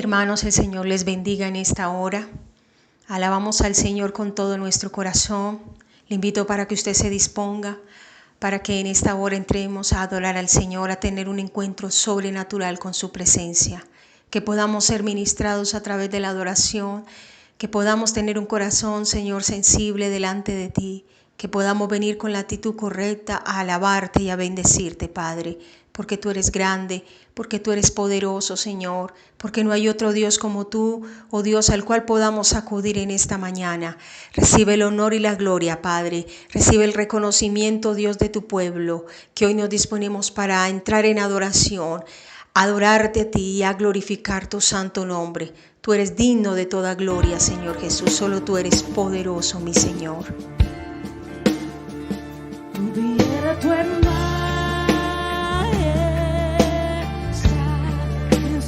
Hermanos, el Señor les bendiga en esta hora. Alabamos al Señor con todo nuestro corazón. Le invito para que usted se disponga, para que en esta hora entremos a adorar al Señor, a tener un encuentro sobrenatural con su presencia. Que podamos ser ministrados a través de la adoración, que podamos tener un corazón, Señor, sensible delante de ti, que podamos venir con la actitud correcta a alabarte y a bendecirte, Padre, porque tú eres grande, porque tú eres poderoso, Señor, porque no hay otro Dios como tú, oh Dios, al cual podamos acudir en esta mañana. Recibe el honor y la gloria, Padre. Recibe el reconocimiento, Dios, de tu pueblo, que hoy nos disponemos para entrar en adoración, a adorarte a ti y a glorificar tu santo nombre. Tú eres digno de toda gloria, Señor Jesús. Solo tú eres poderoso, mi Señor. Pudiera tu hermana estar en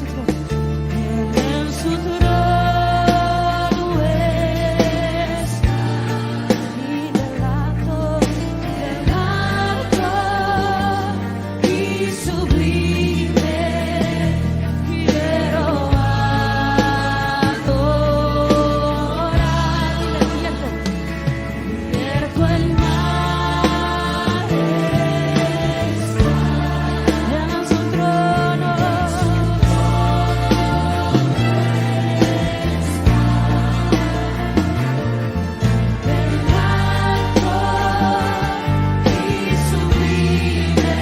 su trono está y del alto y sublime quiero adorar. Abierto el mar en su trono del alto y sublime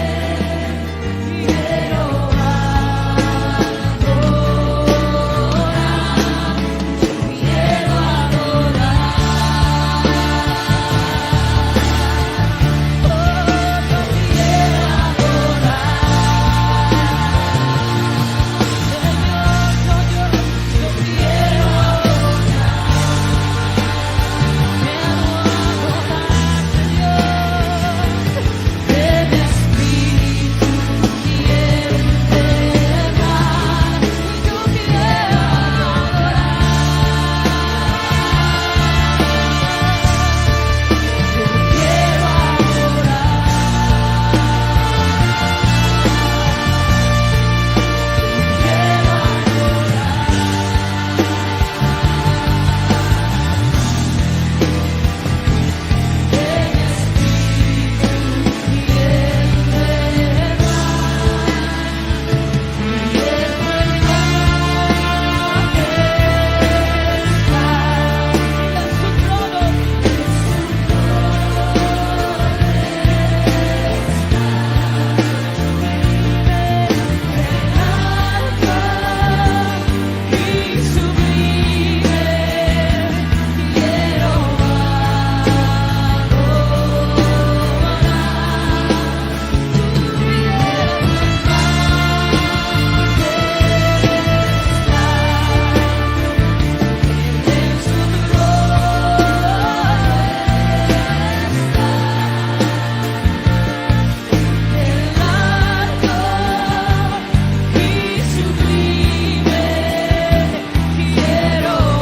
quiero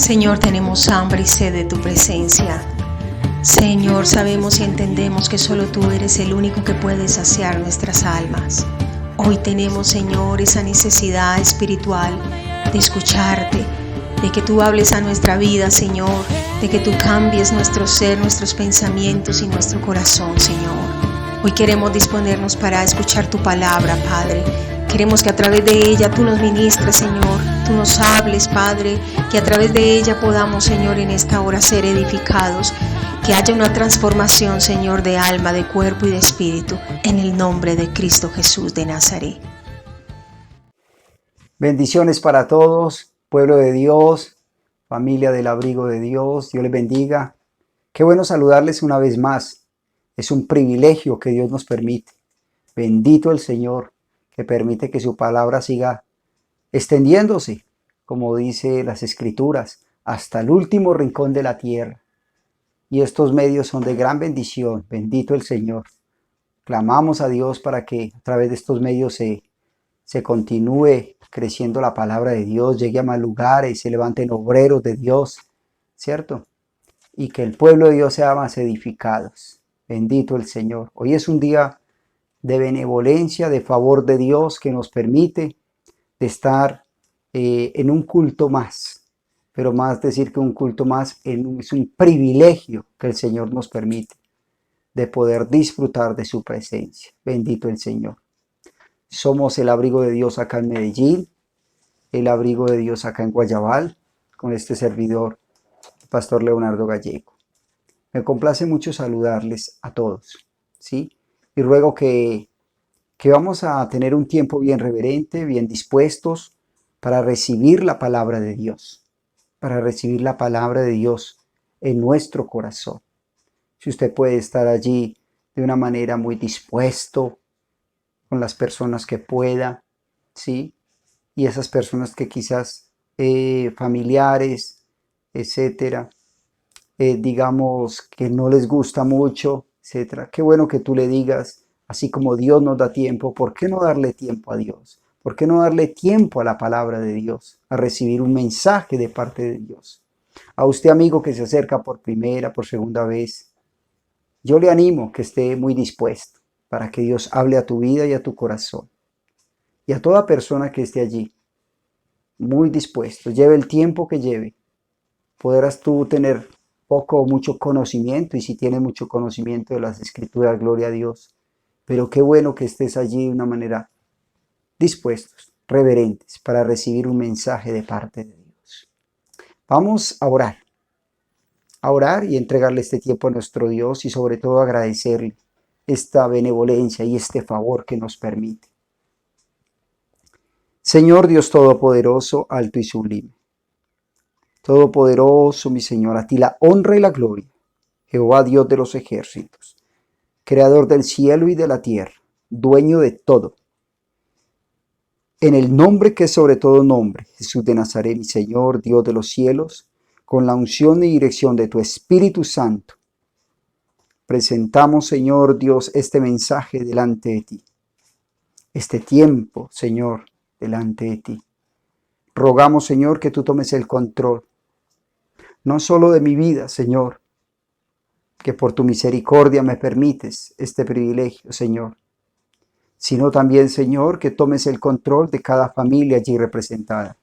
Señor, tenemos hambre y sed de tu presencia. Señor, sabemos y entendemos que solo tú eres el único que puede saciar nuestras almas. Hoy tenemos, Señor, esa necesidad espiritual de escucharte, de que tú hables a nuestra vida, Señor, de que tú cambies nuestro ser, nuestros pensamientos y nuestro corazón, Señor. Hoy queremos disponernos para escuchar tu palabra, Padre. Queremos que a través de ella tú nos ministres, Señor, tú nos hables, Padre, que a través de ella podamos, Señor, en esta hora ser edificados, que haya una transformación, Señor, de alma, de cuerpo y de espíritu, en el nombre de Cristo Jesús de Nazaret. Bendiciones para todos, pueblo de Dios, familia del abrigo de Dios, Dios les bendiga. Qué bueno saludarles una vez más. Es un privilegio que Dios nos permite. Bendito el Señor, que permite que su palabra siga extendiéndose, como dice las Escrituras, hasta el último rincón de la tierra. Y estos medios son de gran bendición. Bendito el Señor. Clamamos a Dios para que a través de estos medios se continúe creciendo la palabra de Dios, llegue a más lugares, se levanten obreros de Dios, ¿cierto? Y que el pueblo de Dios sea más edificados. Bendito el Señor. Hoy es un día de benevolencia, de favor de Dios que nos permite de estar en un culto más, pero más decir que un culto más es un privilegio que el Señor nos permite de poder disfrutar de su presencia. Bendito el Señor. Somos el abrigo de Dios acá en Medellín, el abrigo de Dios acá en Guayabal, con este servidor, el pastor Leonardo Gallego. Me complace mucho saludarles a todos, ¿sí? Y ruego que vamos a tener un tiempo bien reverente, bien dispuestos para recibir la palabra de Dios, para recibir la palabra de Dios en nuestro corazón. Si usted puede estar allí de una manera muy dispuesto, con las personas que pueda, ¿sí? Y esas personas que quizás familiares, etcétera, digamos que no les gusta mucho, etcétera. Qué bueno que tú le digas, así como Dios nos da tiempo, ¿por qué no darle tiempo a Dios? ¿Por qué no darle tiempo a la palabra de Dios, a recibir un mensaje de parte de Dios? A usted, amigo, que se acerca por primera, por segunda vez, yo le animo que esté muy dispuesto para que Dios hable a tu vida y a tu corazón. Y a toda persona que esté allí, muy dispuesto, lleve el tiempo que lleve, podrás tú tener poco o mucho conocimiento, y si tienes mucho conocimiento de las Escrituras, gloria a Dios. Pero qué bueno que estés allí de una manera dispuestos, reverentes, para recibir un mensaje de parte de Dios. Vamos a orar y entregarle este tiempo a nuestro Dios y sobre todo agradecerle esta benevolencia y este favor que nos permite. Señor Dios Todopoderoso, alto y sublime, Todopoderoso, mi Señor, a ti la honra y la gloria, Jehová Dios de los ejércitos, Creador del cielo y de la tierra, dueño de todo. En el nombre que es sobre todo nombre, Jesús de Nazaret, mi Señor, Dios de los cielos, con la unción y dirección de tu Espíritu Santo, presentamos, Señor Dios, este mensaje delante de ti. Este tiempo, Señor, delante de ti. Rogamos, Señor, que tú tomes el control, no solo de mi vida, Señor, que por tu misericordia me permites este privilegio, Señor, sino también, Señor, que tomes el control de cada familia allí representada.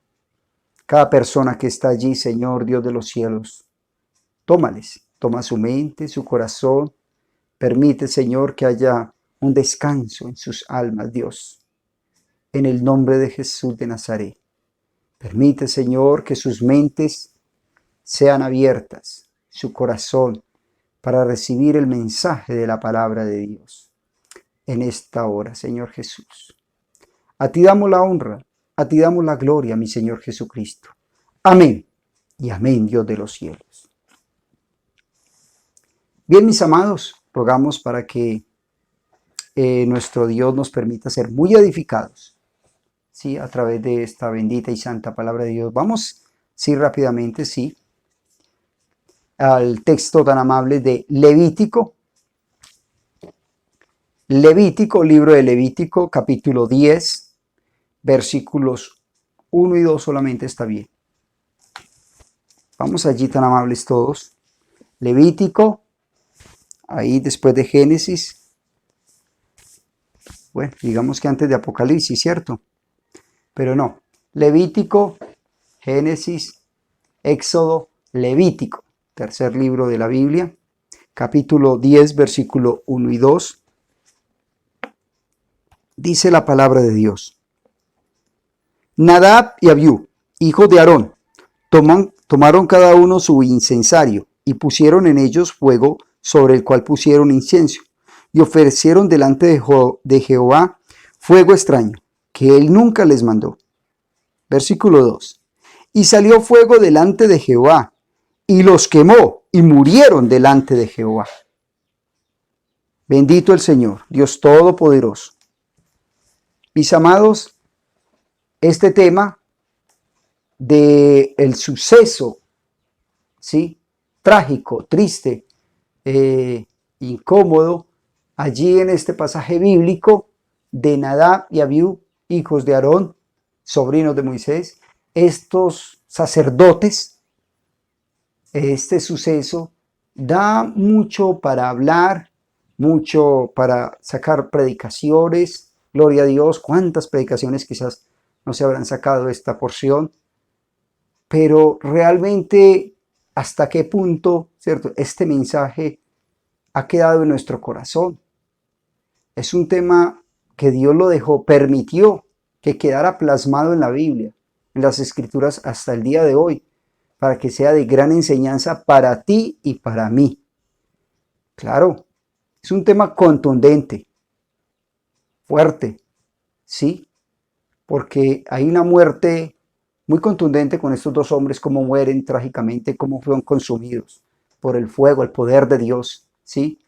Cada persona que está allí, Señor, Dios de los cielos, tómales, toma su mente, su corazón, permite, Señor, que haya un descanso en sus almas, Dios, en el nombre de Jesús de Nazaret. Permite, Señor, que sus mentes sean abiertas, su corazón, para recibir el mensaje de la palabra de Dios en esta hora, Señor Jesús. A ti damos la honra, a ti damos la gloria, mi Señor Jesucristo. Amén y amén, Dios de los cielos. Bien, mis amados, rogamos para que nuestro Dios nos permita ser muy edificados, ¿sí? A través de esta bendita y santa palabra de Dios. Vamos, sí, rápidamente, sí, al texto tan amable de Levítico. Levítico, libro de Levítico, capítulo 10, versículos 1 y 2 solamente está bien. Vamos allí, tan amables todos. Levítico, ahí después de Génesis. Bueno, digamos que antes de Apocalipsis, ¿cierto? Pero no. Levítico, Génesis, Éxodo, Levítico, tercer libro de la Biblia, capítulo 10, versículo 1 y 2. Dice la palabra de Dios. Nadab y Abiú, hijos de Aarón, tomaron cada uno su incensario y pusieron en ellos fuego sobre el cual pusieron incienso y ofrecieron delante de Jehová fuego extraño que él nunca les mandó. Versículo 2. Y salió fuego delante de Jehová y los quemó y murieron delante de Jehová. Bendito el Señor, Dios Todopoderoso. Mis amados, este tema del suceso, ¿sí?, trágico, triste, incómodo, allí en este pasaje bíblico de Nadab y Abiú, hijos de Aarón, sobrinos de Moisés, estos sacerdotes, este suceso da mucho para hablar, mucho para sacar predicaciones. Gloria a Dios, cuántas predicaciones quizás no se habrán sacado de esta porción, pero realmente hasta qué punto, ¿cierto?, este mensaje ha quedado en nuestro corazón. Es un tema que Dios lo dejó, permitió que quedara plasmado en la Biblia, en las Escrituras hasta el día de hoy, para que sea de gran enseñanza para ti y para mí. Claro, es un tema contundente, fuerte, ¿sí? Porque hay una muerte muy contundente con estos dos hombres, cómo mueren trágicamente, cómo fueron consumidos por el fuego, el poder de Dios, ¿sí?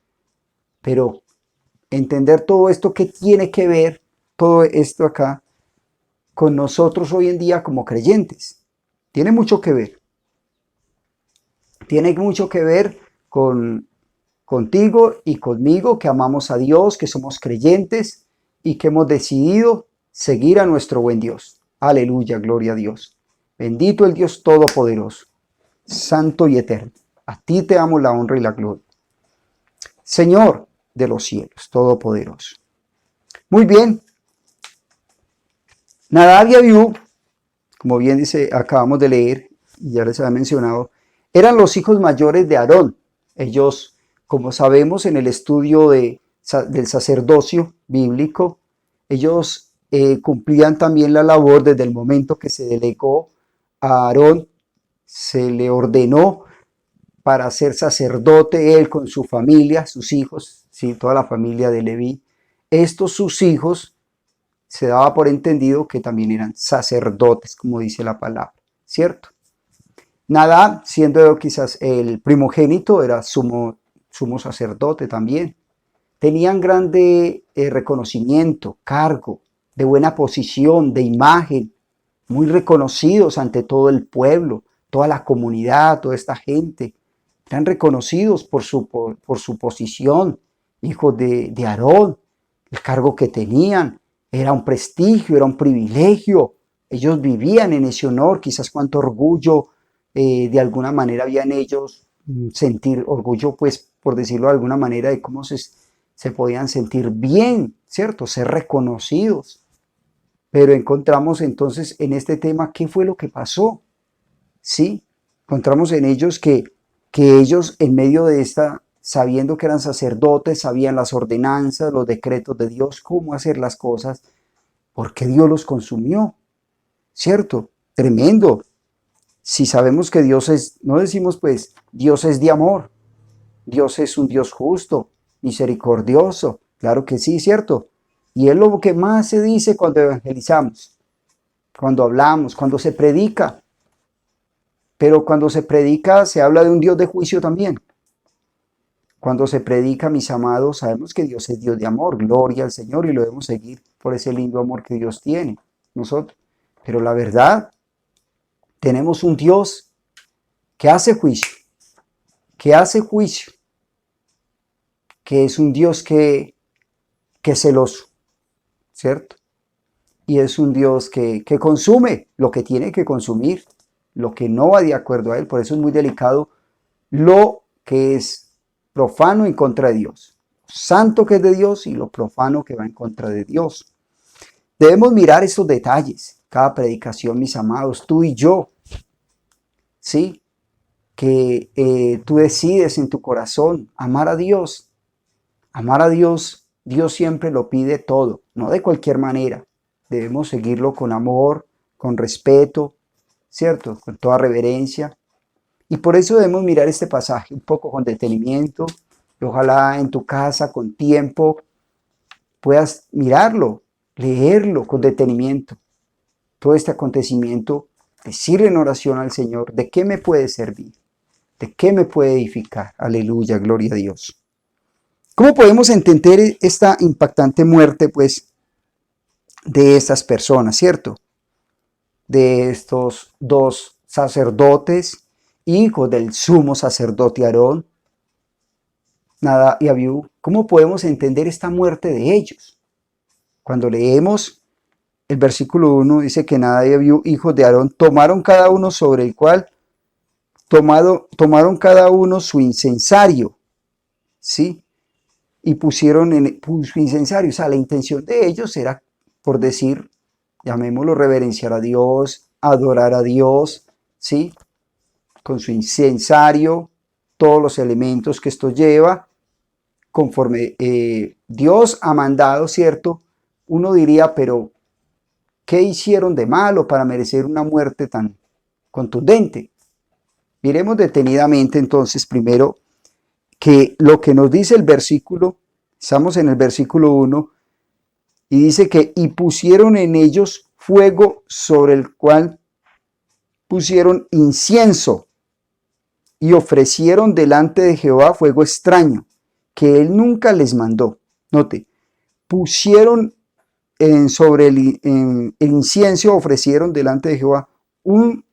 Pero entender todo esto, ¿qué tiene que ver todo esto acá con nosotros hoy en día como creyentes? Tiene mucho que ver. Tiene mucho que ver contigo y conmigo, que amamos a Dios, que somos creyentes y que hemos decidido seguir a nuestro buen Dios. Aleluya, gloria a Dios. Bendito el Dios Todopoderoso, santo y eterno. A ti te damos la honra y la gloria. Señor de los cielos, Todopoderoso. Muy bien. Nadab y Abiú, como bien dice, acabamos de leer, y ya les había mencionado, eran los hijos mayores de Aarón. Ellos, como sabemos en el estudio del sacerdocio bíblico, ellos cumplían también la labor desde el momento que se delegó a Aarón, se le ordenó para ser sacerdote, él con su familia, sus hijos, ¿sí?, toda la familia de Leví. Estos sus hijos se daba por entendido que también eran sacerdotes, como dice la palabra, ¿cierto? Nadab, siendo quizás el primogénito, era sumo sacerdote también. Tenían grande reconocimiento, cargo, de buena posición, de imagen, muy reconocidos ante todo el pueblo, toda la comunidad, toda esta gente. Eran reconocidos por su posición, hijos de Aarón, el cargo que tenían. Era un prestigio, era un privilegio. Ellos vivían en ese honor, quizás cuánto orgullo de alguna manera habían ellos, sentir orgullo, pues por decirlo de alguna manera, de cómo se podían sentir bien, ¿cierto? Ser reconocidos. Pero encontramos entonces en este tema qué fue lo que pasó, ¿sí? Encontramos en ellos que ellos en medio de esta, sabiendo que eran sacerdotes, sabían las ordenanzas, los decretos de Dios, cómo hacer las cosas, porque Dios los consumió, ¿cierto? Tremendo. Si sabemos que Dios es, no decimos pues, Dios es de amor, Dios es un Dios justo, misericordioso, claro que sí, ¿cierto? Y es lo que más se dice cuando evangelizamos, cuando hablamos, cuando se predica. Pero cuando se predica se habla de un Dios de juicio también. Cuando se predica, mis amados, sabemos que Dios es Dios de amor, gloria al Señor, y lo debemos seguir por ese lindo amor que Dios tiene nosotros. Pero la verdad, tenemos un Dios que hace juicio, que es un Dios que es celoso, ¿cierto? Y es un Dios que consume lo que tiene que consumir, lo que no va de acuerdo a Él. Por eso es muy delicado lo que es profano en contra de Dios, santo que es de Dios y lo profano que va en contra de Dios. Debemos mirar estos detalles, cada predicación, mis amados, tú y yo. ¿sí? Que tú decides en tu corazón amar a Dios. Amar a Dios, Dios siempre lo pide todo, no de cualquier manera. Debemos seguirlo con amor, con respeto, ¿cierto? Con toda reverencia. Y por eso debemos mirar este pasaje un poco con detenimiento. Y ojalá en tu casa, con tiempo, puedas mirarlo, leerlo con detenimiento. Todo este acontecimiento, decirle en oración al Señor, ¿de qué me puede servir? ¿De qué me puede edificar? Aleluya, gloria a Dios. ¿Cómo podemos entender esta impactante muerte, pues, de estas personas, cierto? De estos dos sacerdotes, hijos del sumo sacerdote Aarón, Nadab y Abiú. ¿Cómo podemos entender esta muerte de ellos? Cuando leemos el versículo 1, dice que Nadab y Abiú, hijos de Aarón, tomaron cada uno sobre el cual, tomaron cada uno su incensario, ¿sí? Y pusieron en su incensario. O sea, la intención de ellos era, por decir, llamémoslo, reverenciar a Dios, adorar a Dios, ¿sí? Con su incensario, todos los elementos que esto lleva, conforme Dios ha mandado, ¿cierto? Uno diría, pero ¿qué hicieron de malo para merecer una muerte tan contundente? Miremos detenidamente entonces primero que lo que nos dice el versículo, estamos en el versículo 1, y dice que y pusieron en ellos fuego sobre el cual pusieron incienso y ofrecieron delante de Jehová fuego extraño, que él nunca les mandó. Note, pusieron sobre el incienso, ofrecieron delante de Jehová un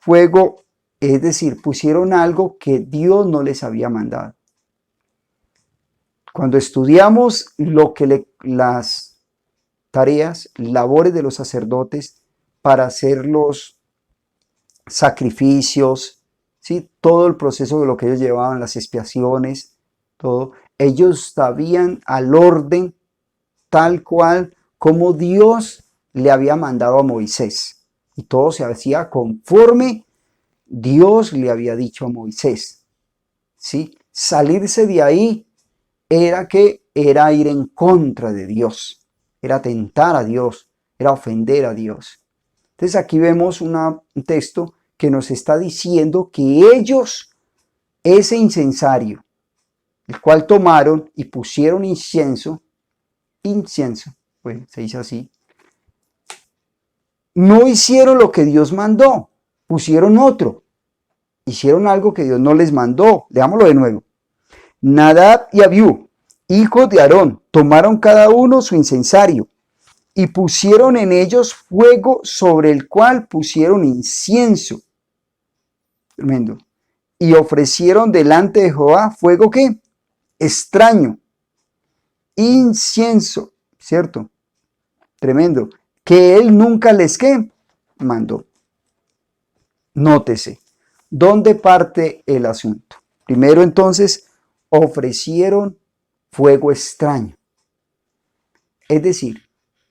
fuego, es decir, pusieron algo que Dios no les había mandado. Cuando estudiamos lo que las tareas, labores de los sacerdotes para hacer los sacrificios, ¿sí? Todo el proceso de lo que ellos llevaban, las expiaciones, todo, ellos sabían al orden tal cual como Dios le había mandado a Moisés. Y todo se hacía conforme Dios le había dicho a Moisés. ¿Sí? Salirse de ahí era ir en contra de Dios, era atentar a Dios, era ofender a Dios. Entonces aquí vemos un texto que nos está diciendo que ellos, ese incensario, el cual tomaron y pusieron incienso, pues se dice así, no hicieron lo que Dios mandó, pusieron otro, hicieron algo que Dios no les mandó. Leámoslo de nuevo. Nadab y Abiú, hijos de Aarón, tomaron cada uno su incensario y pusieron en ellos fuego sobre el cual pusieron incienso. Tremendo. Y ofrecieron delante de Jehová fuego ¿qué? Extraño. Incienso, ¿cierto? Tremendo. Que él nunca les ¿qué? Mandó. Nótese, ¿dónde parte el asunto? Primero entonces, ofrecieron fuego extraño. Es decir,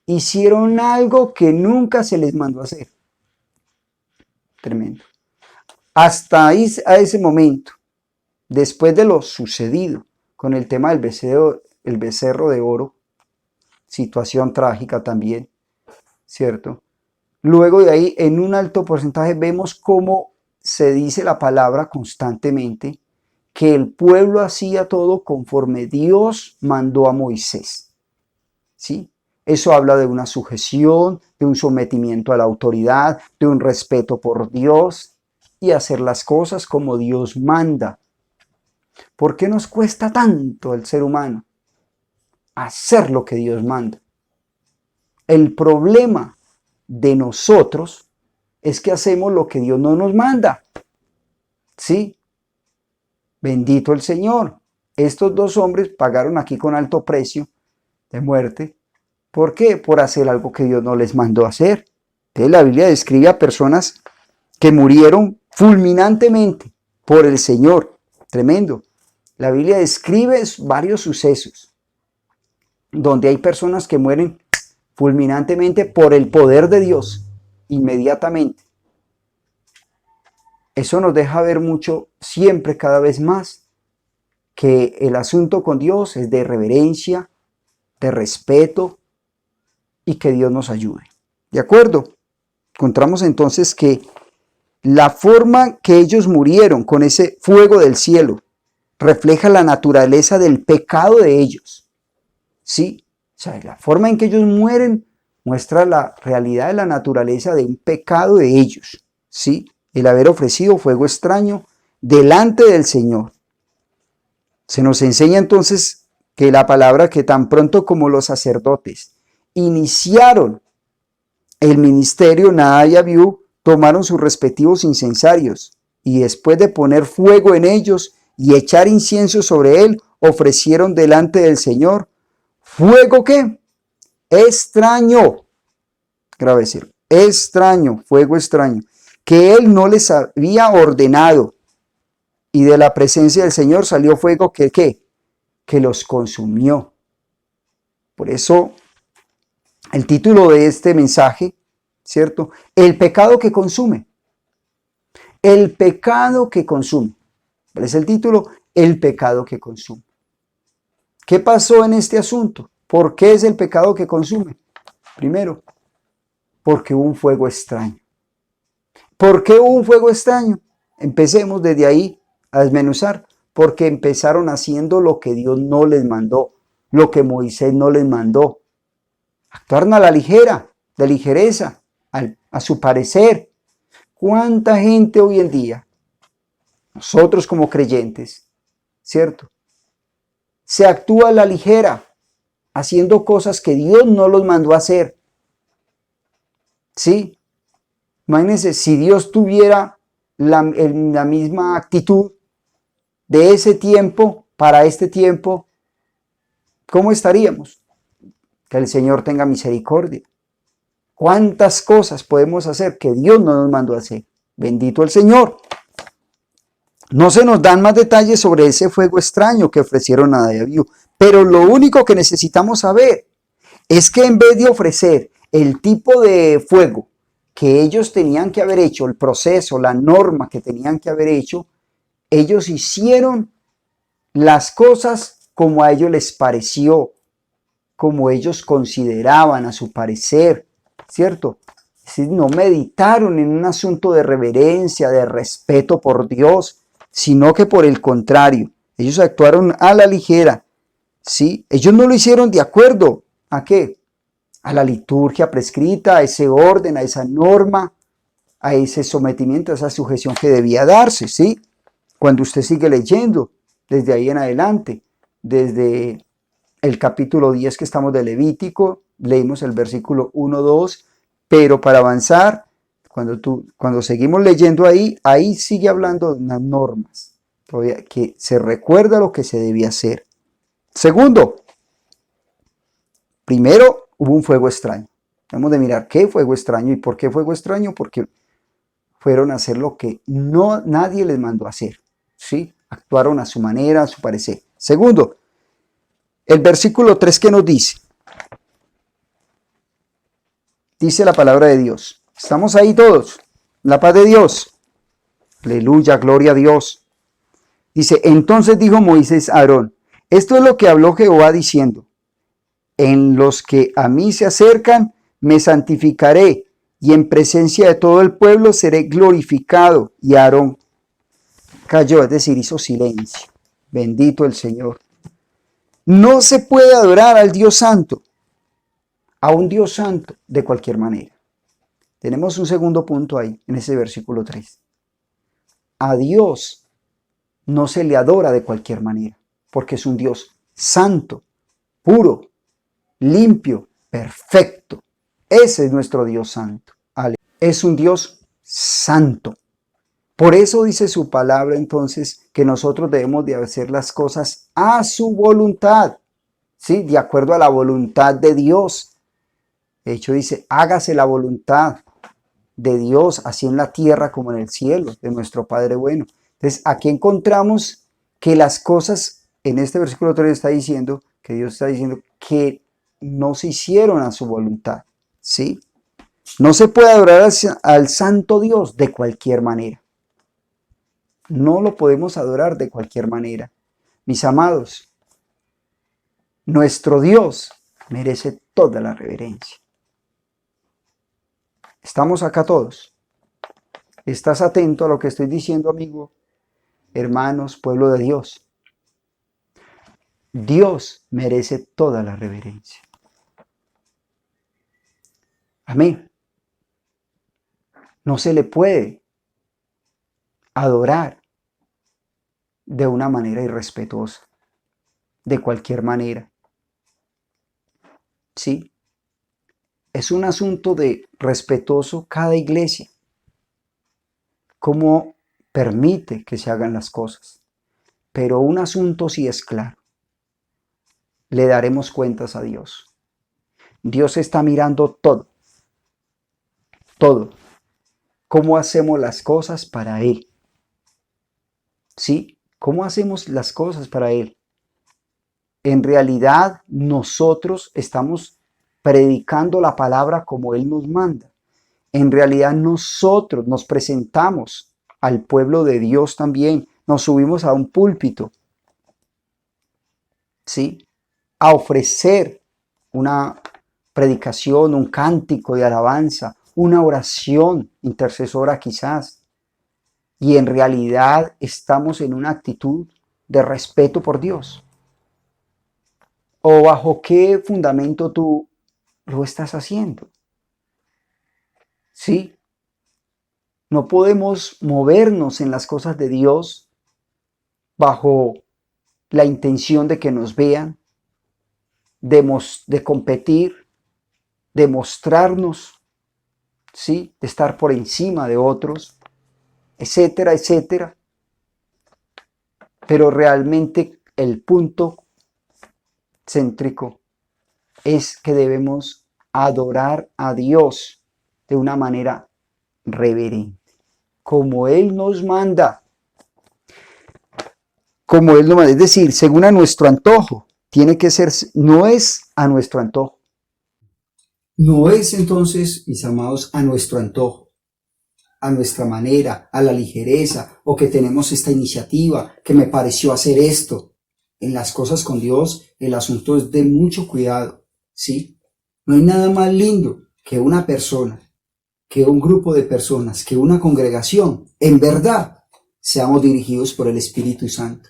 hicieron algo que nunca se les mandó hacer. Tremendo. Hasta ahí, a ese momento, después de lo sucedido con el tema del becerro de oro, situación trágica también, ¿cierto? Luego de ahí, en un alto porcentaje, vemos cómo se dice la palabra constantemente, que el pueblo hacía todo conforme Dios mandó a Moisés. ¿Sí? Eso habla de una sujeción, de un sometimiento a la autoridad, de un respeto por Dios y hacer las cosas como Dios manda. ¿Por qué nos cuesta tanto al ser humano hacer lo que Dios manda? El problema de nosotros es que hacemos lo que Dios no nos manda. ¿Sí? Bendito el Señor. Estos dos hombres pagaron aquí con alto precio de muerte. ¿Por qué? Por hacer algo que Dios no les mandó hacer. Entonces la Biblia describe a personas que murieron fulminantemente por el Señor. Tremendo. La Biblia describe varios sucesos donde hay personas que mueren fulminantemente por el poder de Dios, inmediatamente. Eso nos deja ver mucho, siempre, cada vez más, que el asunto con Dios es de reverencia, de respeto y que Dios nos ayude. ¿De acuerdo? Encontramos entonces que la forma que ellos murieron con ese fuego del cielo refleja la naturaleza del pecado de ellos. ¿Sí? O sea, la forma en que ellos mueren muestra la realidad de la naturaleza de un pecado de ellos. ¿Sí? El haber ofrecido fuego extraño delante del Señor. Se nos enseña entonces que la palabra que tan pronto como los sacerdotes iniciaron el ministerio, Nadab y Abiú tomaron sus respectivos incensarios y después de poner fuego en ellos y echar incienso sobre él, ofrecieron delante del Señor fuego ¿qué? Extraño, grave decirlo, extraño, fuego extraño, que él no les había ordenado. Y de la presencia del Señor salió fuego que ¿qué? Que los consumió. Por eso el título de este mensaje, ¿cierto? El pecado que consume. El pecado que consume. ¿Cuál es el título? El pecado que consume. ¿Qué pasó en este asunto? ¿Por qué es el pecado que consume? Primero, porque hubo un fuego extraño. ¿Por qué hubo un fuego extraño? Empecemos desde ahí a desmenuzar. Porque empezaron haciendo lo que Dios no les mandó, lo que Moisés no les mandó. Actuaron a la ligera, de ligereza, a su parecer. ¿Cuánta gente hoy en día, nosotros como creyentes, ¿cierto? Se actúa a la ligera, haciendo cosas que Dios no los mandó a hacer. ¿Sí? Imagínense, si Dios tuviera la misma actitud de ese tiempo para este tiempo, ¿cómo estaríamos? Que el Señor tenga misericordia. ¿Cuántas cosas podemos hacer que Dios no nos mandó a hacer? Bendito el Señor. No se nos dan más detalles sobre ese fuego extraño que ofrecieron a Nadab y Abiú, pero lo único que necesitamos saber es que en vez de ofrecer el tipo de fuego que ellos tenían que haber hecho, el proceso, la norma que tenían que haber hecho, ellos hicieron las cosas como a ellos les pareció, como ellos consideraban a su parecer, ¿cierto? Es decir, no meditaron en un asunto de reverencia, de respeto por Dios, sino que por el contrario, ellos actuaron a la ligera, ¿sí? Ellos no lo hicieron de acuerdo, ¿a qué? A la liturgia prescrita, a ese orden, a esa norma, a ese sometimiento, a esa sujeción que debía darse, ¿sí? Cuando usted sigue leyendo, desde ahí en adelante, desde el capítulo 10 que estamos de Levítico, leímos el versículo 1, 2, pero para avanzar, cuando seguimos leyendo ahí sigue hablando de unas normas, que se recuerda lo que se debía hacer. Segundo, primero hubo un fuego extraño. Vamos a mirar qué fuego extraño y por qué fuego extraño, porque fueron a hacer lo que nadie les mandó a hacer. ¿Sí? Actuaron a su manera, a su parecer. Segundo, el versículo 3 que nos dice. Dice la palabra de Dios. Estamos ahí todos. La paz de Dios. Aleluya, gloria a Dios. Dice, entonces dijo Moisés a Aarón, esto es lo que habló Jehová diciendo, en los que a mí se acercan, me santificaré, y en presencia de todo el pueblo seré glorificado. Y Aarón cayó, es decir, hizo silencio. Bendito el Señor. No se puede adorar al Dios Santo, a un Dios Santo, de cualquier manera. Tenemos un segundo punto ahí, en ese versículo 3. A Dios no se le adora de cualquier manera, porque es un Dios santo, puro, limpio, perfecto. Ese es nuestro Dios santo. Es un Dios santo. Por eso dice su palabra entonces que nosotros debemos de hacer las cosas a su voluntad, ¿sí? De acuerdo a la voluntad de Dios. De hecho dice, hágase la voluntad de Dios, así en la tierra como en el cielo, de nuestro Padre bueno. Entonces aquí encontramos que las cosas, en este versículo 3 está diciendo, que Dios está diciendo que no se hicieron a su voluntad, ¿sí? No se puede adorar al santo Dios de cualquier manera. No lo podemos adorar de cualquier manera. Mis amados, nuestro Dios merece toda la reverencia. ¿Estamos acá todos? ¿Estás atento a lo que estoy diciendo, amigo? Hermanos, pueblo de Dios. Dios merece toda la reverencia. Amén. No se le puede adorar de una manera irrespetuosa, de cualquier manera. ¿Sí? Es un asunto de respetuoso cada iglesia, cómo permite que se hagan las cosas. Pero un asunto sí es claro. Le daremos cuentas a Dios. Dios está mirando todo. Todo. ¿Cómo hacemos las cosas para Él? ¿Sí? ¿Cómo hacemos las cosas para Él? En realidad, nosotros estamos predicando la palabra como Él nos manda. En realidad, nosotros nos presentamos al pueblo de Dios también. Nos subimos a un púlpito, ¿sí? A ofrecer una predicación, un cántico de alabanza, una oración intercesora quizás. Y en realidad estamos en una actitud de respeto por Dios. ¿O bajo qué fundamento tú lo estás haciendo? ¿Sí? No podemos movernos en las cosas de Dios bajo la intención de que nos vean, de competir, de mostrarnos, ¿sí? De estar por encima de otros, etcétera, etcétera. Pero realmente el punto céntrico es que debemos adorar a Dios de una manera reverente, como Él nos manda. Como Él nos manda, es decir, según a nuestro antojo. Tiene que ser, no es a nuestro antojo. No es entonces, mis amados, a nuestro antojo, a nuestra manera, a la ligereza, o que tenemos esta iniciativa, que me pareció hacer esto. En las cosas con Dios, el asunto es de mucho cuidado, ¿sí? No hay nada más lindo que una persona, que un grupo de personas, que una congregación, en verdad, seamos dirigidos por el Espíritu Santo.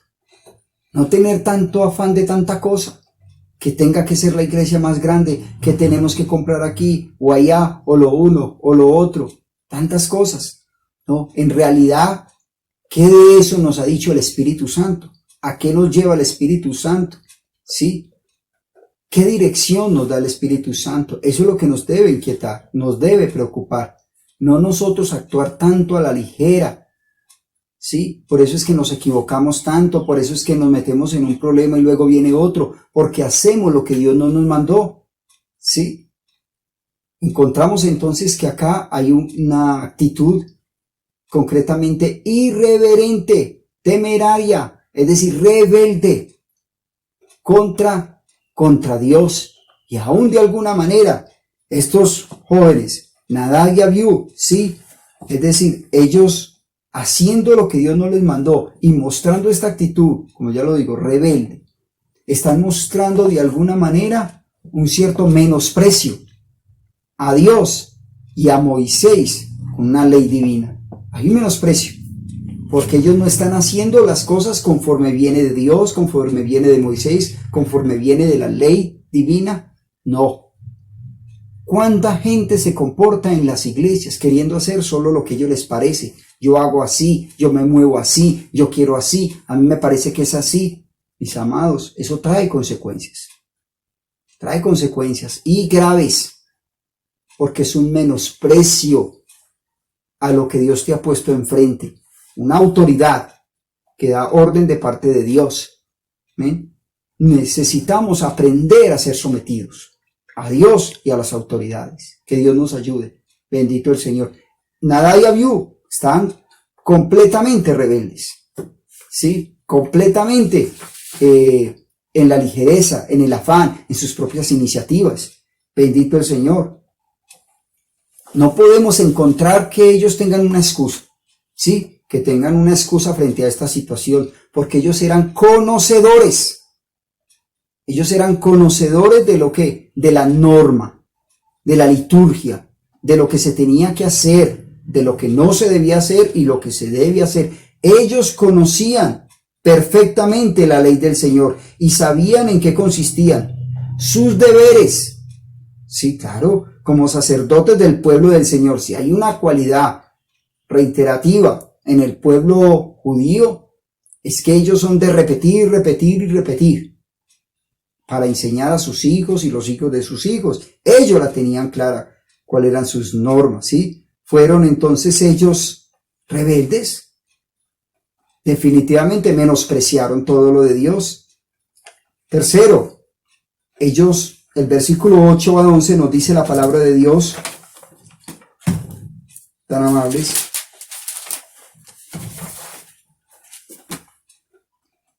No tener tanto afán de tanta cosa, que tenga que ser la iglesia más grande, que tenemos que comprar aquí o allá, o lo uno o lo otro, tantas cosas. No, en realidad, ¿qué de eso nos ha dicho el Espíritu Santo? ¿A qué nos lleva el Espíritu Santo? ¿Sí? ¿Qué dirección nos da el Espíritu Santo? Eso es lo que nos debe inquietar, nos debe preocupar. No nosotros actuar tanto a la ligera. ¿Sí? Por eso es que nos equivocamos tanto, por eso es que nos metemos en un problema y luego viene otro, porque hacemos lo que Dios no nos mandó. ¿Sí? Encontramos entonces que acá hay una actitud concretamente irreverente, temeraria, es decir, rebelde contra Dios. Y aún de alguna manera, estos jóvenes, Nadab y Abiú, sí, es decir, ellos haciendo lo que Dios no les mandó y mostrando esta actitud, como ya lo digo, rebelde, están mostrando de alguna manera un cierto menosprecio a Dios y a Moisés con una ley divina. Hay un menosprecio, porque ellos no están haciendo las cosas conforme viene de Dios, conforme viene de Moisés, conforme viene de la ley divina. No. ¿Cuánta gente se comporta en las iglesias queriendo hacer solo lo que a ellos les parece? Yo hago así, yo me muevo así, yo quiero así, a mí me parece que es así. Mis amados, eso trae consecuencias. Trae consecuencias y graves, porque es un menosprecio a lo que Dios te ha puesto enfrente. Una autoridad que da orden de parte de Dios. ¿Ven? Necesitamos aprender a ser sometidos a Dios y a las autoridades. Que Dios nos ayude. Bendito el Señor. Nadab y Abiú están completamente rebeldes, ¿sí? Completamente en la ligereza, en el afán, en sus propias iniciativas. Bendito el Señor. No podemos encontrar que ellos tengan una excusa, ¿sí? que tengan una excusa frente a esta situación, porque ellos eran conocedores. Ellos eran conocedores de lo que, de la norma, de la liturgia, de lo que se tenía que hacer, de lo que no se debía hacer y lo que se debe hacer. Ellos conocían perfectamente la ley del Señor y sabían en qué consistían sus deberes. Sí, claro, como sacerdotes del pueblo del Señor, si hay una cualidad reiterativa en el pueblo judío, es que ellos son de repetir, repetir y repetir para enseñar a sus hijos y los hijos de sus hijos. Ellos la tenían clara, cuáles eran sus normas, ¿sí? Fueron entonces ellos rebeldes. Definitivamente menospreciaron todo lo de Dios. Tercero, ellos, el versículo 8 a 11 nos dice la palabra de Dios, tan amables.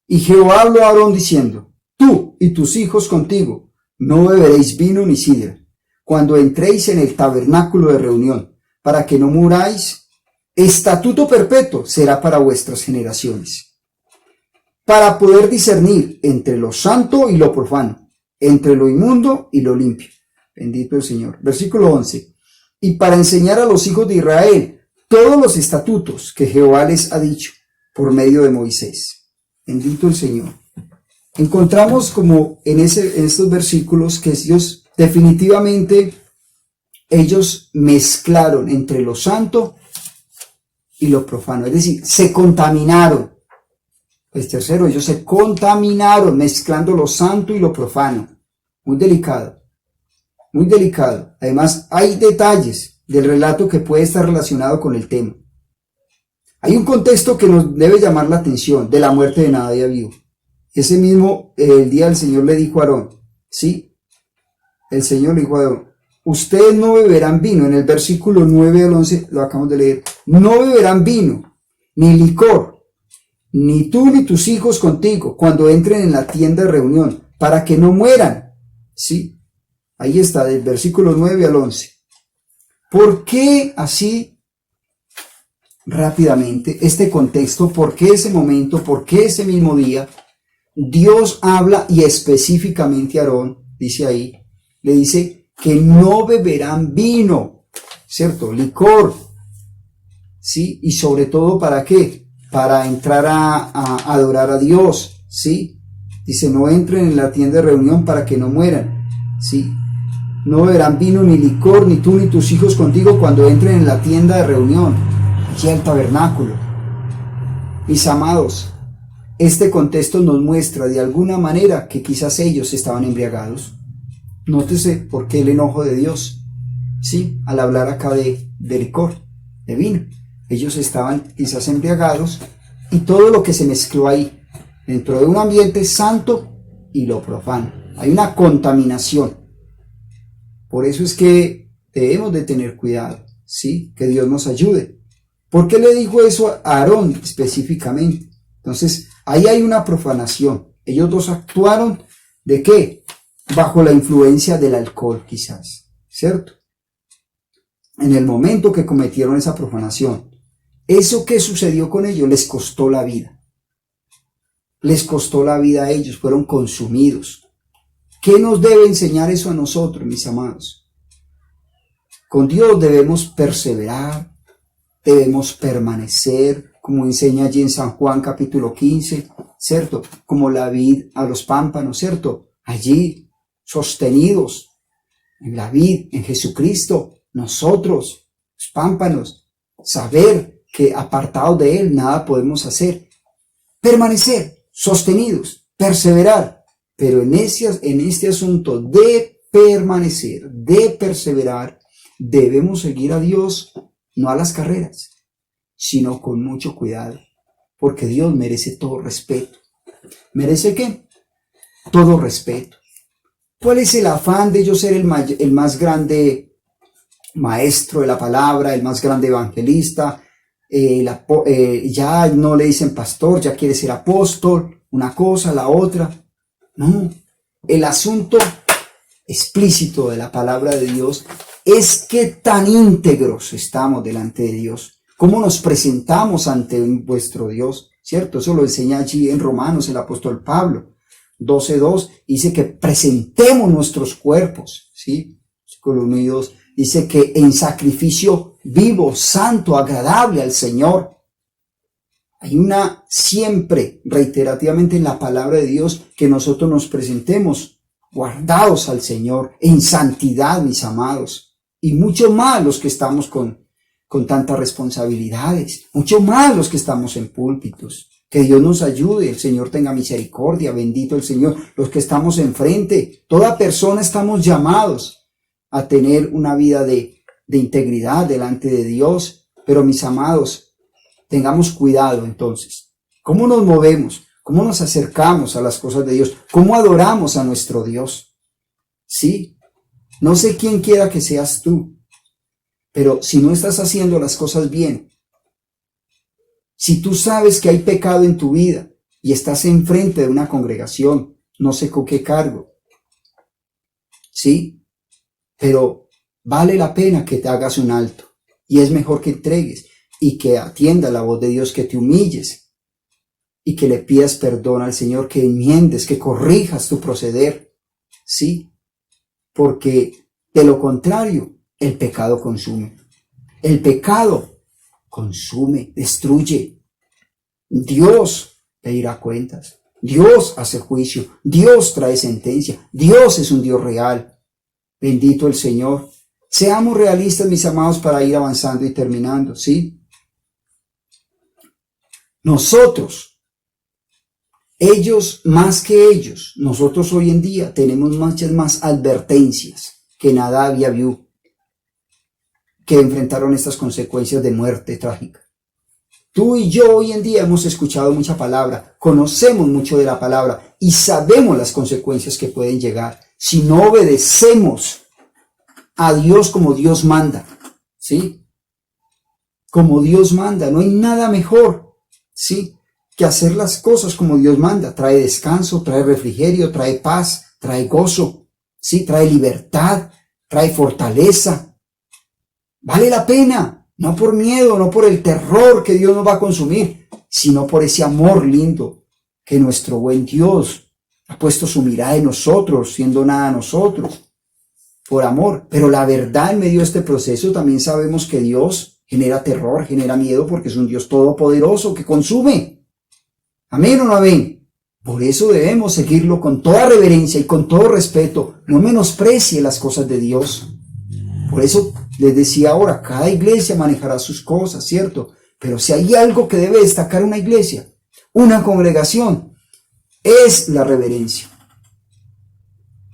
Y Jehová habló a Aarón diciendo: tú y tus hijos contigo no beberéis vino ni sidra cuando entréis en el tabernáculo de reunión, para que no muráis. Estatuto perpetuo será para vuestras generaciones, para poder discernir entre lo santo y lo profano, entre lo inmundo y lo limpio. Bendito el Señor. Versículo 11. Y para enseñar a los hijos de Israel todos los estatutos que Jehová les ha dicho por medio de Moisés. Bendito el Señor. Encontramos como en estos versículos que Dios definitivamente, ellos mezclaron entre lo santo y lo profano, es decir, se contaminaron. Pues tercero, ellos se contaminaron mezclando lo santo y lo profano. Muy delicado, muy delicado. Además, hay detalles del relato que puede estar relacionado con el tema. Hay un contexto que nos debe llamar la atención, de la muerte de Nadab y Abiú. Ese mismo, el día el Señor le dijo a Aarón, ¿sí? El Señor le dijo a Aarón: ustedes no beberán vino. En el versículo 9 al 11 lo acabamos de leer. No beberán vino, ni licor, ni tú ni tus hijos contigo, cuando entren en la tienda de reunión, para que no mueran. ¿Sí? Ahí está, del versículo 9 al 11. ¿Por qué así rápidamente este contexto? ¿Por qué ese momento? ¿Por qué ese mismo día? Dios habla y específicamente a Aarón, dice ahí, le dice que no beberán vino, ¿cierto? Licor, ¿sí? Y sobre todo, ¿para qué? Para entrar a adorar a Dios, ¿sí? Dice: no entren en la tienda de reunión para que no mueran, ¿sí? No beberán vino ni licor, ni tú ni tus hijos contigo, cuando entren en la tienda de reunión, allí al tabernáculo. Mis amados, este contexto nos muestra de alguna manera que quizás ellos estaban embriagados. Nótese por qué el enojo de Dios, ¿sí? Al hablar acá de licor, de vino. Ellos estaban quizás embriagados y todo lo que se mezcló ahí, dentro de un ambiente santo y lo profano. Hay una contaminación. Por eso es que debemos de tener cuidado, ¿sí? Que Dios nos ayude. ¿Por qué le dijo eso a Aarón específicamente? Entonces, ahí hay una profanación. Ellos dos actuaron, ¿de qué? Bajo la influencia del alcohol, quizás, ¿cierto? En el momento que cometieron esa profanación, eso que sucedió con ellos les costó la vida. Les costó la vida a ellos, fueron consumidos. ¿Qué nos debe enseñar eso a nosotros, mis amados? Con Dios debemos perseverar, debemos permanecer, como enseña allí en San Juan capítulo 15, ¿cierto? Como la vid a los pámpanos, ¿cierto? Allí, sostenidos en la vid, en Jesucristo, nosotros, los pámpanos, saber que apartados de Él nada podemos hacer. Permanecer, sostenidos, perseverar, pero en este asunto de permanecer, de perseverar, debemos seguir a Dios, no a las carreras, sino con mucho cuidado, porque Dios merece todo respeto. ¿Merece qué? Todo respeto. ¿Cuál es el afán de yo ser el más grande maestro de la palabra, el más grande evangelista? Ya no le dicen pastor, ya quiere ser apóstol, una cosa, la otra. No, el asunto explícito de la palabra de Dios es que tan íntegros estamos delante de Dios, cómo nos presentamos ante vuestro Dios, ¿cierto? Eso lo enseña allí en Romanos el apóstol Pablo. 12:2 dice que presentemos nuestros cuerpos, ¿sí? Versículo 1 y 2 dice que en sacrificio vivo, santo, agradable al Señor. Hay una siempre, reiterativamente en la palabra de Dios, que nosotros nos presentemos guardados al Señor, en santidad, mis amados. Y mucho más los que estamos con tantas responsabilidades, mucho más los que estamos en púlpitos. Que Dios nos ayude, el Señor tenga misericordia, bendito el Señor. Los que estamos enfrente, toda persona estamos llamados a tener una vida de integridad delante de Dios. Pero mis amados, tengamos cuidado entonces. ¿Cómo nos movemos? ¿Cómo nos acercamos a las cosas de Dios? ¿Cómo adoramos a nuestro Dios? Sí, no sé quién quiera que seas tú, pero si no estás haciendo las cosas bien, si tú sabes que hay pecado en tu vida y estás enfrente de una congregación, no sé con qué cargo, sí, pero vale la pena que te hagas un alto y es mejor que entregues y que atiendas la voz de Dios, que te humilles y que le pidas perdón al Señor, que enmiendes, que corrijas tu proceder, sí, porque de lo contrario el pecado consume, el pecado consume, destruye. Dios pedirá cuentas, Dios hace juicio, Dios trae sentencia, Dios es un Dios real. Bendito el Señor. Seamos realistas, mis amados, para ir avanzando y terminando, ¿sí? Nosotros, ellos más que ellos, nosotros hoy en día tenemos muchas más advertencias que Nadab y Abiú, que enfrentaron estas consecuencias de muerte trágica. Tú y yo hoy en día hemos escuchado mucha palabra, conocemos mucho de la palabra y sabemos las consecuencias que pueden llegar si no obedecemos a Dios como Dios manda, ¿sí? Como Dios manda, no hay nada mejor, ¿sí?, que hacer las cosas como Dios manda. Trae descanso, trae refrigerio, trae paz, trae gozo, ¿sí?, trae libertad, trae fortaleza. Vale la pena, no por miedo, no por el terror que Dios nos va a consumir, sino por ese amor lindo que nuestro buen Dios ha puesto su mirada en nosotros, siendo nada nosotros, por amor. Pero la verdad, en medio de este proceso también sabemos que Dios genera terror, genera miedo, porque es un Dios todopoderoso que consume. ¿Amén o no amén? Por eso debemos seguirlo con toda reverencia y con todo respeto. No menosprecie las cosas de Dios. Por eso les decía ahora, cada iglesia manejará sus cosas, ¿cierto? Pero si hay algo que debe destacar una iglesia, una congregación, es la reverencia.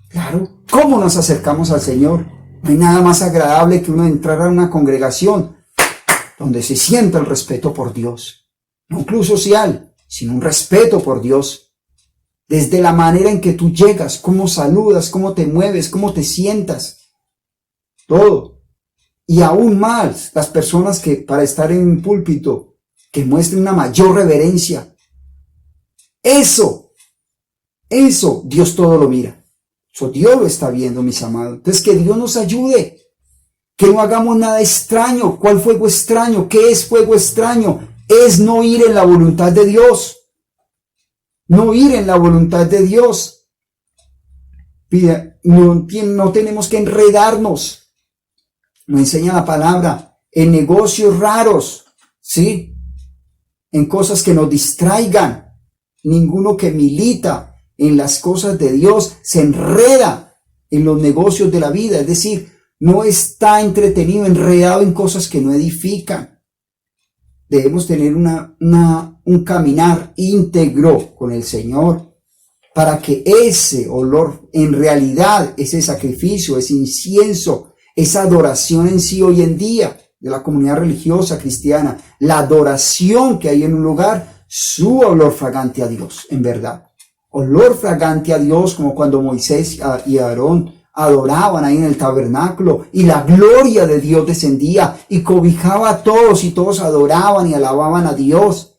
Claro, ¿cómo nos acercamos al Señor? No hay nada más agradable que uno entrar a una congregación donde se sienta el respeto por Dios. No un club social, sino un respeto por Dios. Desde la manera en que tú llegas, cómo saludas, cómo te mueves, cómo te sientas. Todo. Y aún más, las personas que para estar en un púlpito, que muestren una mayor reverencia. Eso, Dios todo lo mira. Eso Dios lo está viendo, mis amados. Entonces, que Dios nos ayude. Que no hagamos nada extraño. ¿Cuál fuego extraño? ¿Qué es fuego extraño? Es no ir en la voluntad de Dios. No ir en la voluntad de Dios. No tenemos que enredarnos. Nos enseña la palabra en negocios raros, ¿sí? En cosas que nos distraigan. Ninguno que milita en las cosas de Dios se enreda en los negocios de la vida. Es decir, no está entretenido, enredado en cosas que no edifican. Debemos tener un caminar íntegro con el Señor para que ese olor, en realidad, ese sacrificio, ese incienso, esa adoración en sí hoy en día de la comunidad religiosa cristiana, la adoración que hay en un lugar, su olor fragante a Dios, en verdad. Olor fragante a Dios, como cuando Moisés y Aarón adoraban ahí en el tabernáculo y la gloria de Dios descendía y cobijaba a todos y todos adoraban y alababan a Dios.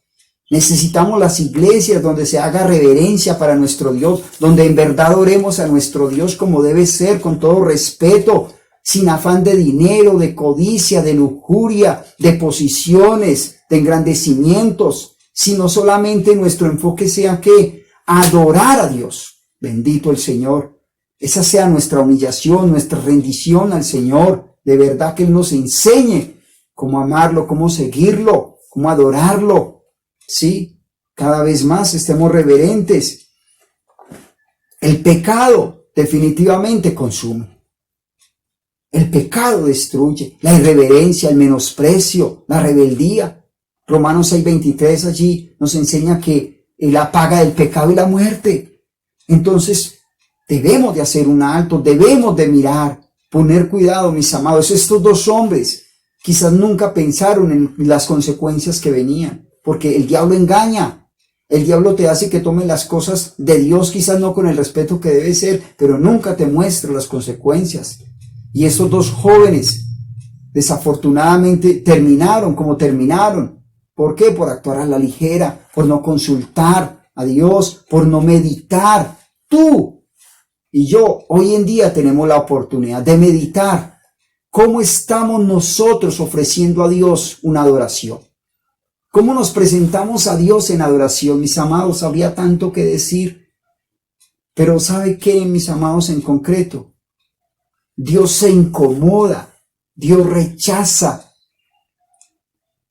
Necesitamos las iglesias donde se haga reverencia para nuestro Dios, donde en verdad oremos a nuestro Dios como debe ser, con todo respeto, sin afán de dinero, de codicia, de lujuria, de posiciones, de engrandecimientos, sino solamente nuestro enfoque sea que adorar a Dios. Bendito el Señor. Esa sea nuestra humillación, nuestra rendición al Señor. De verdad que Él nos enseñe cómo amarlo, cómo seguirlo, cómo adorarlo. Sí, cada vez más estemos reverentes. El pecado definitivamente consume. El pecado destruye. La irreverencia, el menosprecio, la rebeldía. Romanos 6:23 allí nos enseña que la paga del pecado y la muerte. Entonces, debemos de hacer un alto, debemos de mirar, poner cuidado, mis amados. Estos dos hombres quizás nunca pensaron en las consecuencias que venían, porque el diablo engaña. El diablo te hace que tomes las cosas de Dios, quizás no con el respeto que debe ser, pero nunca te muestra las consecuencias. Y estos dos jóvenes, desafortunadamente, terminaron como terminaron. ¿Por qué? Por actuar a la ligera, por no consultar a Dios, por no meditar. Tú y yo hoy en día tenemos la oportunidad de meditar cómo estamos nosotros ofreciendo a Dios una adoración. ¿Cómo nos presentamos a Dios en adoración? Mis amados, habría tanto que decir. Pero ¿sabe qué, mis amados, en concreto? Dios se incomoda, Dios rechaza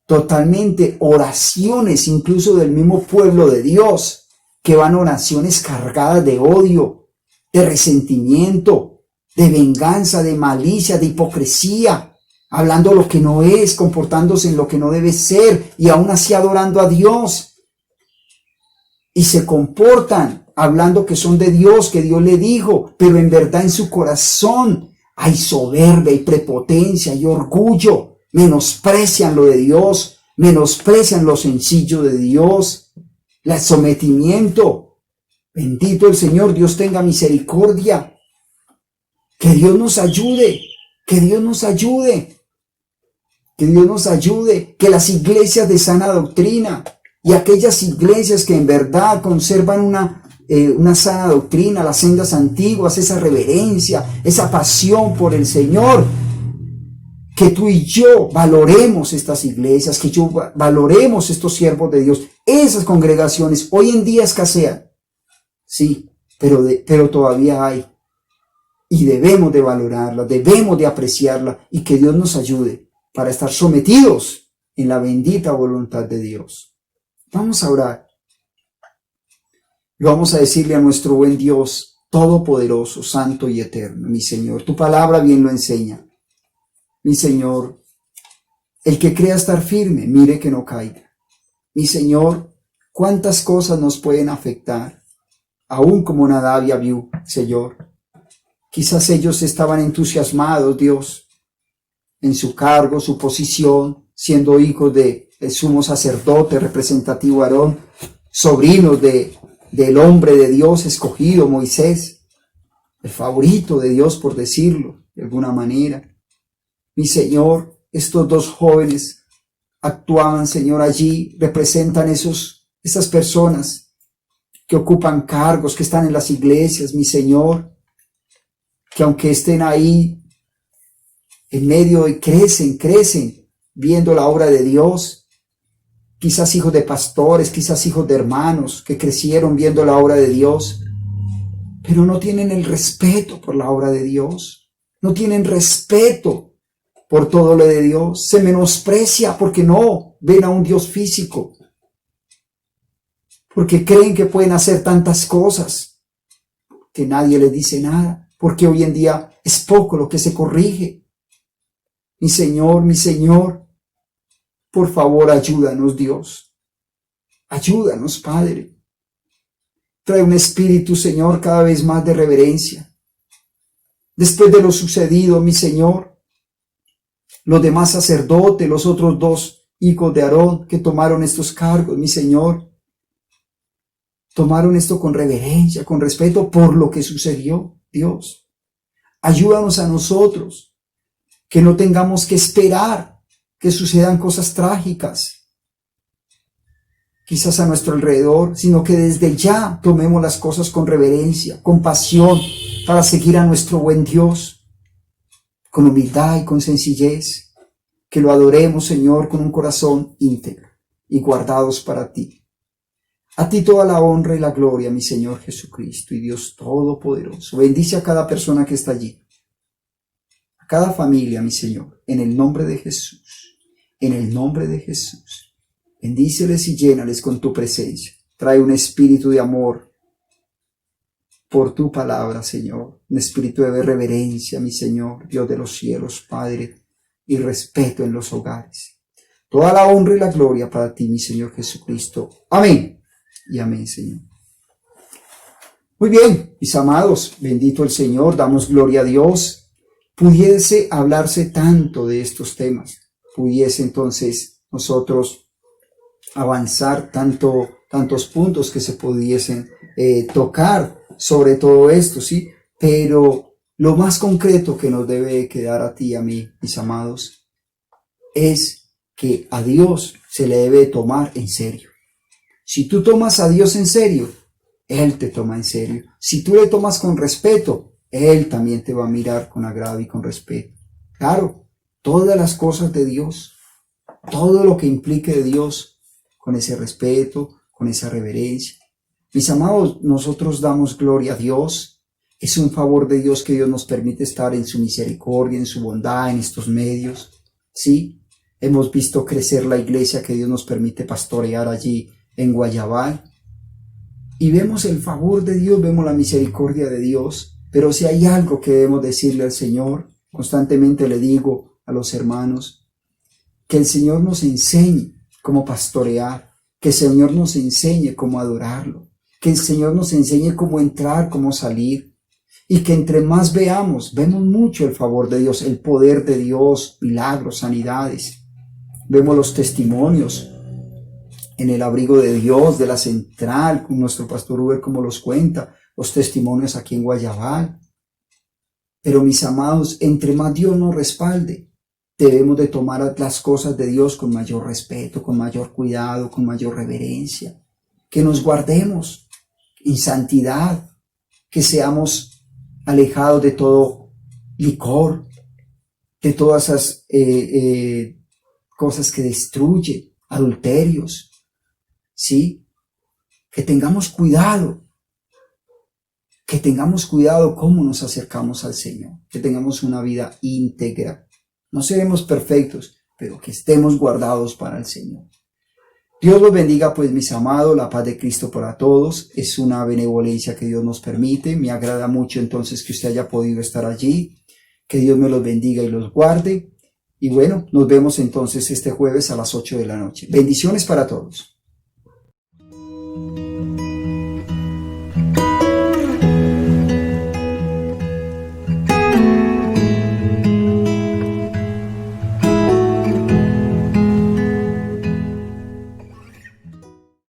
totalmente oraciones, incluso del mismo pueblo de Dios, que van oraciones cargadas de odio, de resentimiento, de venganza, de malicia, de hipocresía, hablando lo que no es, comportándose en lo que no debe ser y aún así adorando a Dios. Y se comportan hablando que son de Dios, que Dios le dijo, pero en verdad en su corazón hay soberbia, hay prepotencia, hay orgullo, menosprecian lo de Dios, menosprecian lo sencillo de Dios, el sometimiento. Bendito el Señor, Dios tenga misericordia. Que Dios nos ayude, que Dios nos ayude, que Dios nos ayude, que las iglesias de sana doctrina y aquellas iglesias que en verdad conservan una sana doctrina, las sendas antiguas, esa reverencia, esa pasión por el Señor, que tú y yo valoremos estas iglesias, que yo valoremos estos siervos de Dios. Esas congregaciones hoy en día escasean, sí, pero todavía hay, y debemos de valorarla, debemos de apreciarla, y que Dios nos ayude para estar sometidos en la bendita voluntad de Dios. Vamos a orar. Y vamos a decirle a nuestro buen Dios, todopoderoso, santo y eterno: mi Señor, tu palabra bien lo enseña. Mi Señor, el que crea estar firme, mire que no caiga. Mi Señor, cuántas cosas nos pueden afectar, aún como Nadab y Abiú, Señor. Quizás ellos estaban entusiasmados, Dios, en su cargo, su posición, siendo hijos del sumo sacerdote representativo Aarón, sobrinos del hombre de Dios escogido, Moisés, el favorito de Dios, por decirlo de alguna manera. Mi Señor, estos dos jóvenes actuaban, Señor, allí, representan esas personas que ocupan cargos, que están en las iglesias, mi Señor, que aunque estén ahí en medio y crecen viendo la obra de Dios, quizás hijos de pastores, quizás hijos de hermanos que crecieron viendo la obra de Dios, pero no tienen el respeto por la obra de Dios, no tienen respeto por todo lo de Dios, se menosprecia porque no ven a un Dios físico, porque creen que pueden hacer tantas cosas, que nadie les dice nada, porque hoy en día es poco lo que se corrige. Mi Señor, por favor, ayúdanos, Dios. Ayúdanos, Padre. Trae un espíritu, Señor, cada vez más de reverencia. Después de lo sucedido, mi Señor, los demás sacerdotes, los otros dos hijos de Aarón que tomaron estos cargos, mi Señor, tomaron esto con reverencia, con respeto por lo que sucedió, Dios. Ayúdanos a nosotros, que no tengamos que esperar que sucedan cosas trágicas, quizás a nuestro alrededor, sino que desde ya tomemos las cosas con reverencia, con pasión, para seguir a nuestro buen Dios. con humildad y con sencillez, que lo adoremos, Señor, con un corazón íntegro y guardados para ti. A ti toda la honra y la gloria, mi Señor Jesucristo y Dios Todopoderoso. Bendice a cada persona que está allí, a cada familia, mi Señor, en el nombre de Jesús, en el nombre de Jesús. Bendíceles y llénales con tu presencia. Trae un espíritu de amor por tu palabra, Señor, un espíritu de reverencia, mi Señor, Dios de los cielos, Padre, y respeto en los hogares. Toda la honra y la gloria para ti, mi Señor Jesucristo. Amén. Y amén, Señor. Muy bien, mis amados, bendito el Señor, damos gloria a Dios. Pudiese hablarse tanto de estos temas, pudiese entonces nosotros avanzar tantos puntos que se pudiesen tocar sobre todo esto, ¿sí? Pero lo más concreto que nos debe quedar a ti y a mí, mis amados, es que a Dios se le debe tomar en serio. Si tú tomas a Dios en serio, Él te toma en serio. Si tú le tomas con respeto, Él también te va a mirar con agrado y con respeto. Claro, todas las cosas de Dios, todo lo que implique de Dios, con ese respeto, con esa reverencia. Mis amados, nosotros damos gloria a Dios. Es un favor de Dios que Dios nos permite estar en su misericordia, en su bondad, en estos medios. Sí, hemos visto crecer la iglesia que Dios nos permite pastorear allí en Guayabal, y vemos el favor de Dios, vemos la misericordia de Dios. Pero si hay algo que debemos decirle al Señor, constantemente le digo a los hermanos, que el Señor nos enseñe cómo pastorear, que el Señor nos enseñe cómo adorarlo, que el Señor nos enseñe cómo entrar, cómo salir, y que entre más vemos mucho el favor de Dios, el poder de Dios, milagros, sanidades. Vemos los testimonios en el abrigo de Dios, de la central, con nuestro pastor Uber como los cuenta, los testimonios aquí en Guayabal. Pero mis amados, entre más Dios nos respalde, debemos de tomar las cosas de Dios con mayor respeto, con mayor cuidado, con mayor reverencia. Que nos guardemos en santidad, que seamos alejados de todo licor, de todas esas cosas que destruyen, adulterios. ¿Sí? Que tengamos cuidado cómo nos acercamos al Señor, que tengamos una vida íntegra. No seremos perfectos, pero que estemos guardados para el Señor. Dios los bendiga, pues, mis amados, la paz de Cristo para todos. Es una benevolencia que Dios nos permite. Me agrada mucho entonces que usted haya podido estar allí. Que Dios me los bendiga y los guarde. Y bueno, nos vemos entonces este jueves a las 8 de la noche. Bendiciones para todos.